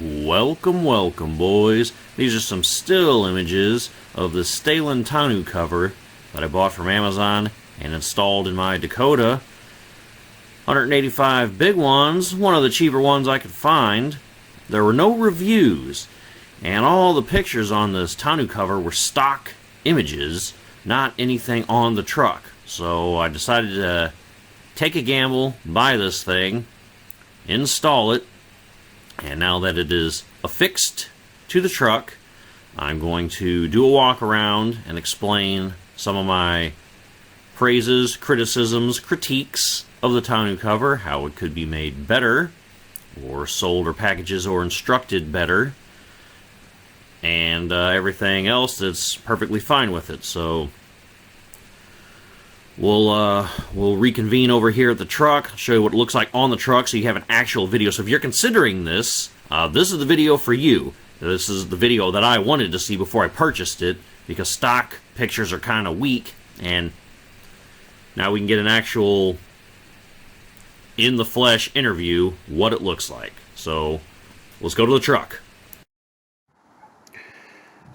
Welcome, welcome, boys. These are some still images of the Stehlen tonneau cover that I bought from Amazon and installed in my Dakota. 185 big ones, one of the cheaper ones I could find. There were no reviews, and all the pictures on this tonneau cover were stock images, not anything on the truck. So I decided to take a gamble, buy this thing, install it, and now that it is affixed to the truck, I'm going to do a walk around and explain some of my praises, criticisms, critiques of the tonneau cover, how it could be made better, or sold or packages or instructed better, and everything else that's perfectly fine with it. So we'll reconvene over here at the truck, show you what it looks like on the truck so you have an actual video. So if you're considering this, this is the video for you. This is the video that I wanted to see before I purchased it, because stock pictures are kind of weak, and now we can get an actual in the flesh interview what it looks like. So let's go to the truck.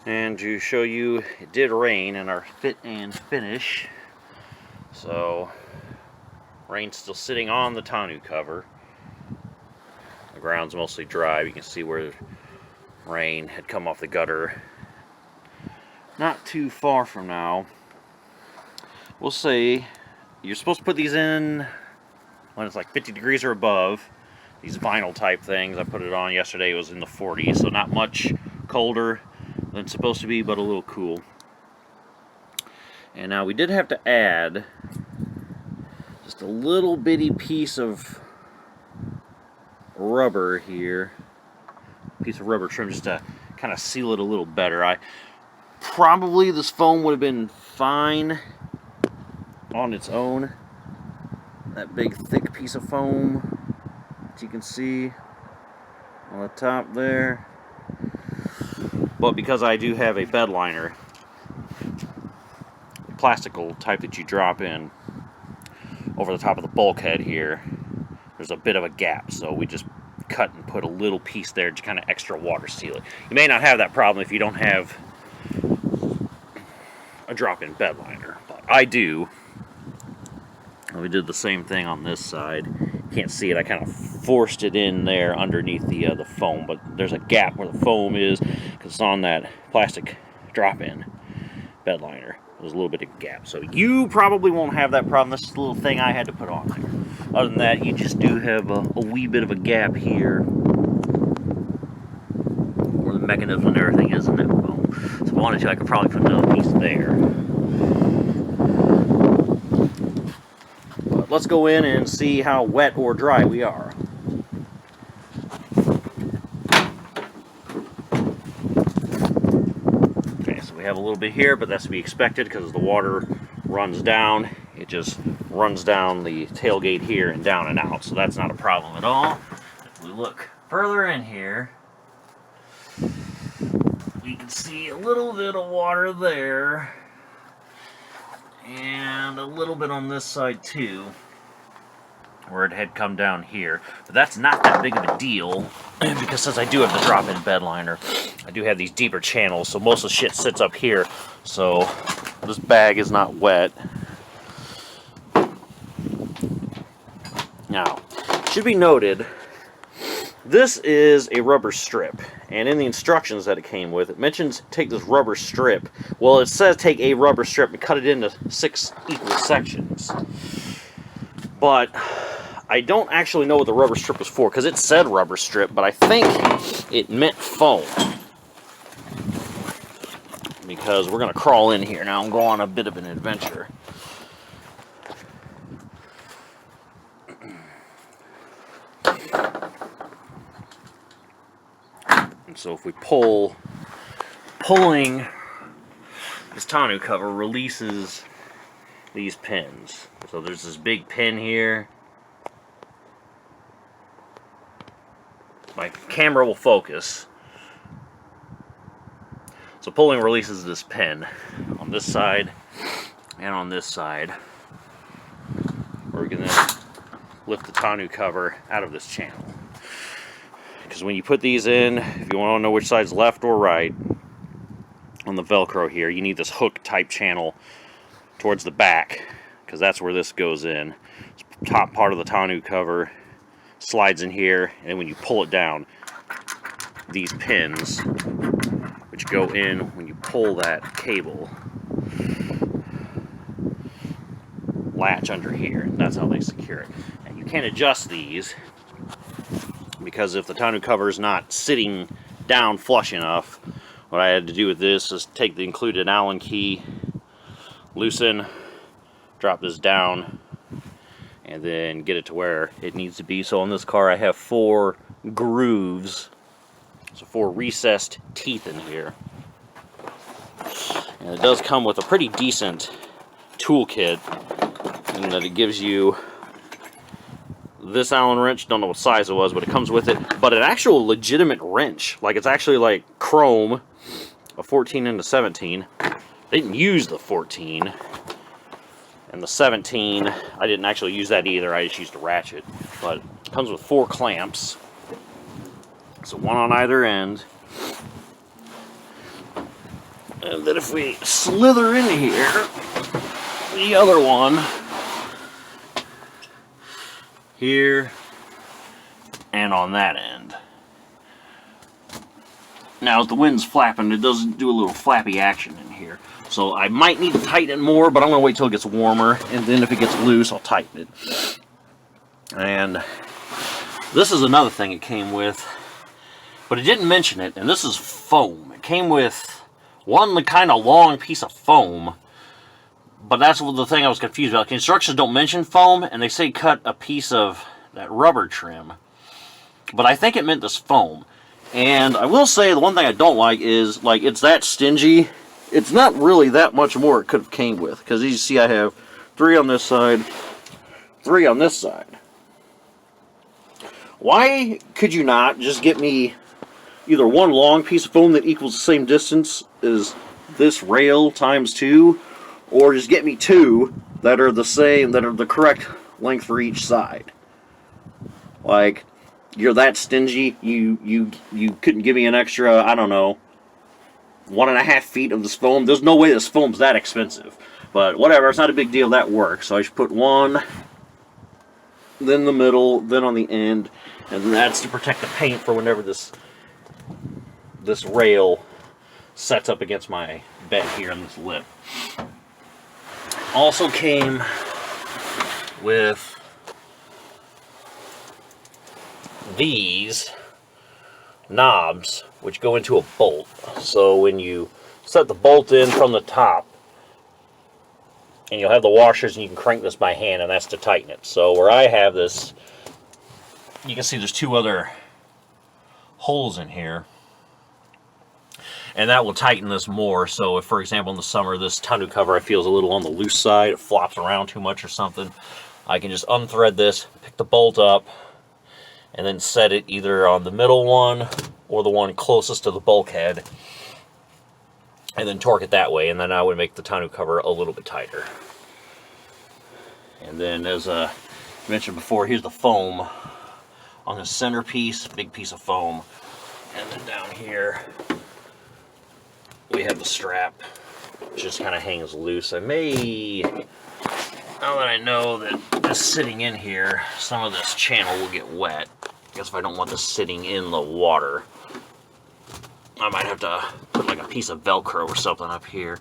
And to show you, it did rain in our fit and finish. So, rain's still sitting on the tonneau cover. The ground's mostly dry. You can see where rain had come off the gutter. Not too far from now. We'll say you're supposed to put these in when it's like 50 degrees or above. These vinyl type things. I put it on yesterday. It was in the 40s, so not much colder than it's supposed to be, but a little cool. And now we did have to add just a little bitty piece of rubber here. Piece of rubber trim just to kind of seal it a little better. Probably this foam would have been fine on its own. That big thick piece of foam that you can see on the top there. But because I do have a bed liner, plastical type that you drop in over the top of the bulkhead here, there's a bit of a gap, so we just cut and put a little piece there to kind of extra water seal it. You may not have that problem if you don't have a drop-in bed liner, but I do. And we did the same thing on this side. You can't see it, I kind of forced it in there underneath the foam, but there's a gap where the foam is because it's on that plastic drop-in bed liner. There's a little bit of gap, so you probably won't have that problem. This is the little thing I had to put on there. Other than that, you just do have a wee bit of a gap here where the mechanism and everything is in that foam. So if I wanted to, I could probably put another piece there. But let's go in and see how wet or dry we are. We have a little bit here, but that's to be expected because as the water runs down, it just runs down the tailgate here and down and out, so that's not a problem at all. If we look further in here, we can see a little bit of water there and a little bit on this side too, where it had come down here. But that's not that big of a deal because since I do have the drop-in bed liner, I do have these deeper channels, so most of the shit sits up here, so this bag is not wet. Now, it should be noted, this is a rubber strip, and in the instructions that it came with, it mentions take this rubber strip. Well, it says take a rubber strip and cut it into 6 equal sections. But I don't actually know what the rubber strip was for, because it said rubber strip, but I think it meant foam. Because we're going to crawl in here now and go on a bit of an adventure. And so if we pulling this tonneau cover releases these pins. So there's this big pin here. My camera will focus. So pulling releases this pin on this side and on this side. We're going to lift the tonneau cover out of this channel. because when you put these in, if you want to know which side's left or right on the Velcro here, you need this hook type channel towards the back, because that's where this goes in. Top part of the tonneau cover slides in here, and when you pull it down, these pins, which go in when you pull that cable, latch under here. That's how they secure it. And you can't adjust these, because if the tonneau cover is not sitting down flush enough, what I had to do with this is take the included Allen key, loosen, drop this down, and then get it to where it needs to be. So on this car I have 4 grooves, so 4 recessed teeth in here. And it does come with a pretty decent toolkit, in that it gives you this Allen wrench, don't know what size it was, but it comes with it, but an actual legitimate wrench. Like, it's actually like chrome, a 14 and a 17. I didn't use the 14. And the 17, I didn't actually use that either, I just used a ratchet. But it comes with 4 clamps. So 1 on either end. And then if we slither in here, the other one, here, and on that end. Now, as the wind's flapping, it does do a little flappy action in here. So I might need to tighten it more, but I'm going to wait till it gets warmer, and then if it gets loose, I'll tighten it. And this is another thing it came with, but it didn't mention it, and this is foam. It came with one kind of long piece of foam, but that's the thing I was confused about. The instructions don't mention foam, and they say cut a piece of that rubber trim, but I think it meant this foam. And I will say, the one thing I don't like is, like, it's that stingy. It's not really that much more it could have came with, because you see I have 3 on this side, 3 on this side. Why could you not just get me either one long piece of foam that equals the same distance as this rail times 2, or just get me 2 that are the same, that are the correct length for each side? Like, you're that stingy, you couldn't give me an extra, I don't know, 1.5 feet of this foam. There's no way this foam's that expensive. But whatever, it's not a big deal, that works. So I should put 1, then the middle, then on the end, and that's to protect the paint for whenever this rail sets up against my bed here on this lip. Also came with these knobs, which go into a bolt. So when you set the bolt in from the top, and you'll have the washers, and you can crank this by hand, and that's to tighten it. So where I have this, you can see there's 2 other holes in here, and that will tighten this more. So if, for example, in the summer, this tonneau cover I feel is a little on the loose side, it flops around too much or something, I can just unthread this, pick the bolt up, and then set it either on the middle one or the one closest to the bulkhead, and then torque it that way, and then I would make the tonneau cover a little bit tighter. And then, as I mentioned before, here's the foam on the centerpiece, big piece of foam. And then down here we have the strap, which just kind of hangs loose. I may, now that I know that this sitting in here, some of this channel will get wet. I guess if I don't want this sitting in the water, I might have to put like a piece of Velcro or something up here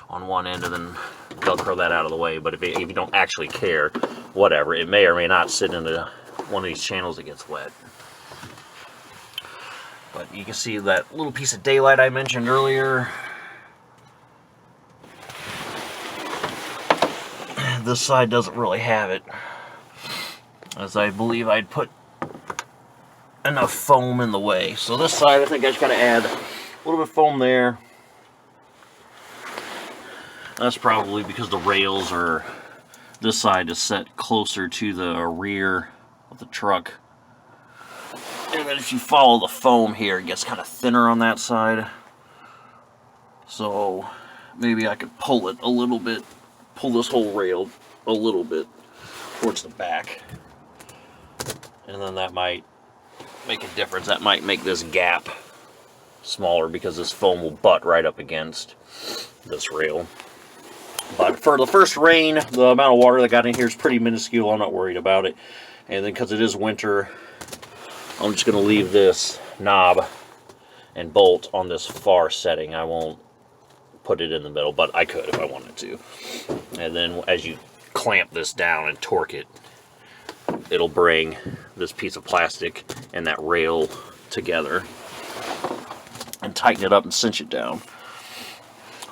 on one end and then Velcro that out of the way. But if you don't actually care, whatever, it may or may not sit into one of these channels that gets wet. But you can see that little piece of daylight I mentioned earlier. This side doesn't really have it, as I believe I'd put enough foam in the way. So this side, I think I just gotta add a little bit of foam there. That's probably because the rails are, this side is set closer to the rear of the truck. And then if you follow the foam here, it gets kind of thinner on that side. So maybe I could pull it a little bit, pull this whole rail a little bit towards the back. And then that might make a difference. That might make this gap smaller because this foam will butt right up against this rail. But for the first rain, the amount of water that got in here is pretty minuscule. I'm not worried about it. And then because it is winter, I'm just going to leave this knob and bolt on this far setting. I won't put it in the middle, but I could if I wanted to. And then as you clamp this down and torque it, it'll bring this piece of plastic and that rail together and tighten it up and cinch it down.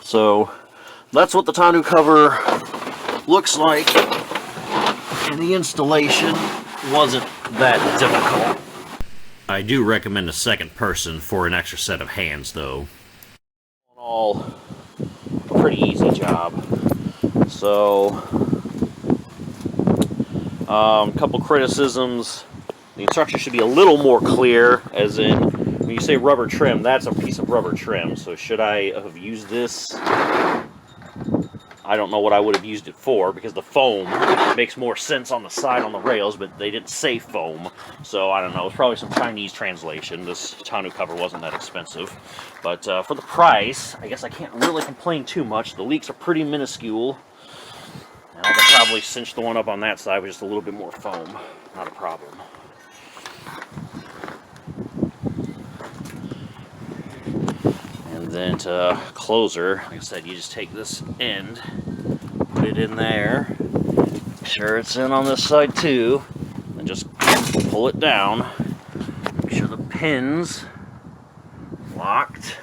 So that's what the tonneau cover looks like, and the installation wasn't that difficult. I do recommend a second person for an extra set of hands, though. All a pretty easy job. So, a couple criticisms. The instructions should be a little more clear, as in, when you say rubber trim, that's a piece of rubber trim. So should I have used this? I don't know what I would have used it for, because the foam makes more sense on the side on the rails, but they didn't say foam. So I don't know, it's probably some Chinese translation. This tonneau cover wasn't that expensive. But for the price, I guess I can't really complain too much. The leaks are pretty minuscule. And I could probably cinch the one up on that side with just a little bit more foam. Not a problem. And then to close her, like I said, you just take this end, put it in there, make sure it's in on this side too, and just pull it down, make sure the pin's locked,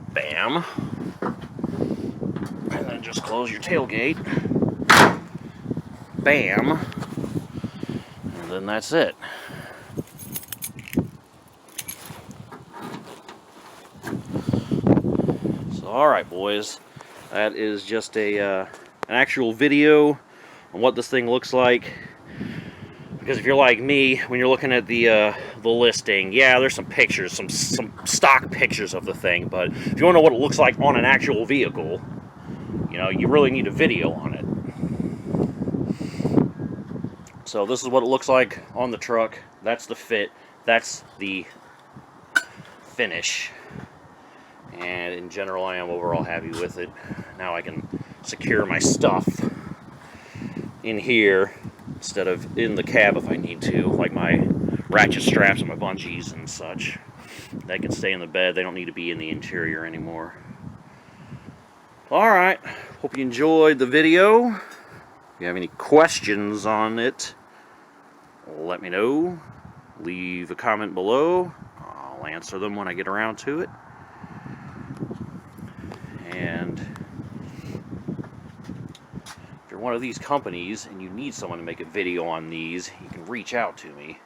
bam, and then just close your tailgate, bam, and then that's it. Alright boys, that is just an actual video on what this thing looks like. Because if you're like me, when you're looking at the listing, yeah, there's some pictures, some stock pictures of the thing, but if you want to know what it looks like on an actual vehicle, you know, you really need a video on it. So this is what it looks like on the truck. That's the fit, that's the finish. And in general, I am overall happy with it. Now I can secure my stuff in here instead of in the cab if I need to, like my ratchet straps and my bungees and such. They can stay in the bed. They don't need to be in the interior anymore. Alright, hope you enjoyed the video. If you have any questions on it, let me know. Leave a comment below. I'll answer them when I get around to it. And if you're one of these companies and you need someone to make a video on these, you can reach out to me.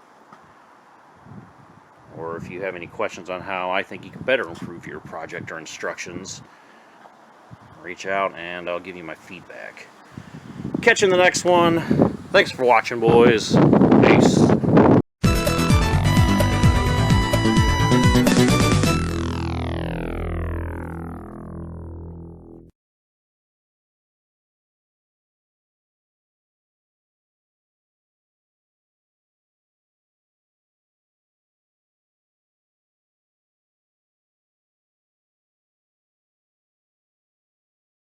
Or if you have any questions on how I think you can better improve your project or instructions, reach out and I'll give you my feedback. Catch you in the next one. Thanks for watching, boys. Peace.